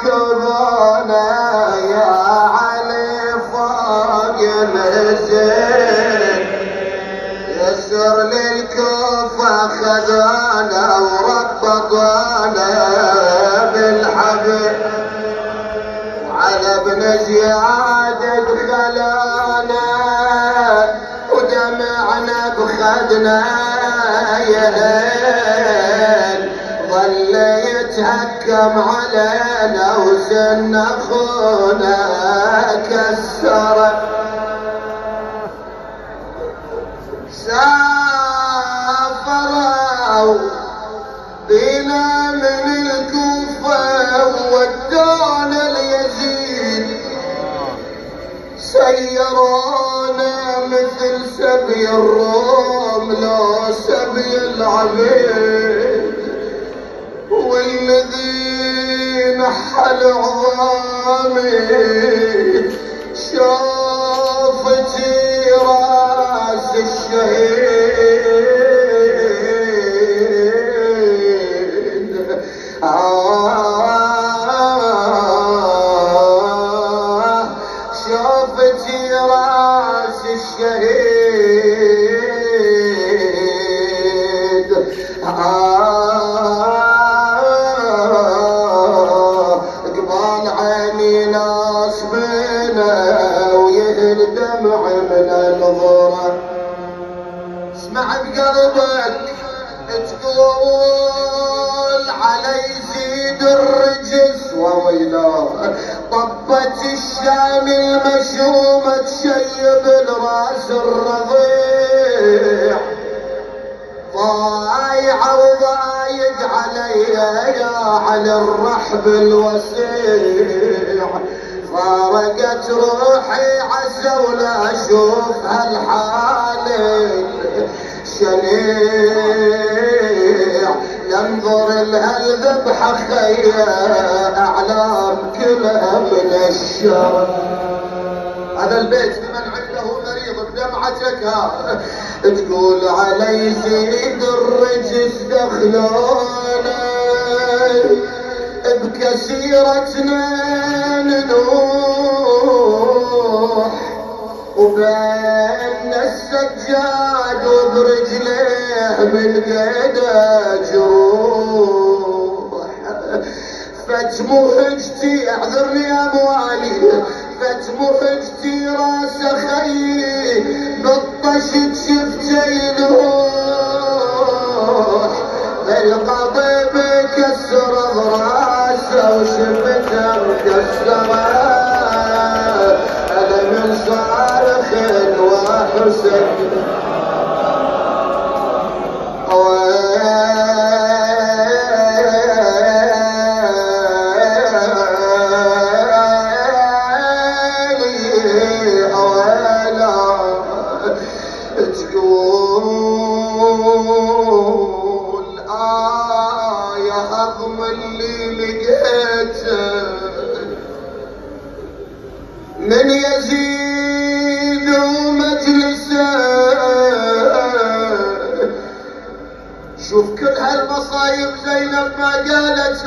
ركبونا يا علي فوق الزين، يسر للكوفة خذونا وربطونا بالحبل، وعلى ابن زياد دخلونا ودمعنا بخدنا يهين، ظل يتهكم علينا وسن اخونا كسره. سافروا بنا من الكوفة ودونا اليزيد، سيرونا مثل سبي الروم لو سبي العبيد، والذين حلوا عوامي شوفتي راس الشهيد، شوفتي راس الشهيد، قبال عيني ناس بنا ويهل دمع من النظرة. اسمع بقلبك تقول علي يزيد الرجس وويلاه، طبت الشام المشومة تشيب الراس الرضيع، ضايع وضايق علي يا على الرحب الوسيع، فارقت روحي عسى ولا اشوف هالحال شنيع، ننظر لها الذبحة خيا اعلام كلها من الشر. هذا البيت لمن عنده مريض بدمعتك تقول علي يزيد الرجس دخلونا بكسيرتنا ننوح، وبين السجاد وبرجليه من قيده جروح، فتمهجتي اعذرني يا موالي، فتمهجتي راس خيي بطشت شفتي يلوح، القضيب كسر راسه وشفته مكسره، انا من صارخ وحسن تقول يا هضم اللي لقيته من يزيد ومجلسه، شوف كل هالمصايب زينب ما قالت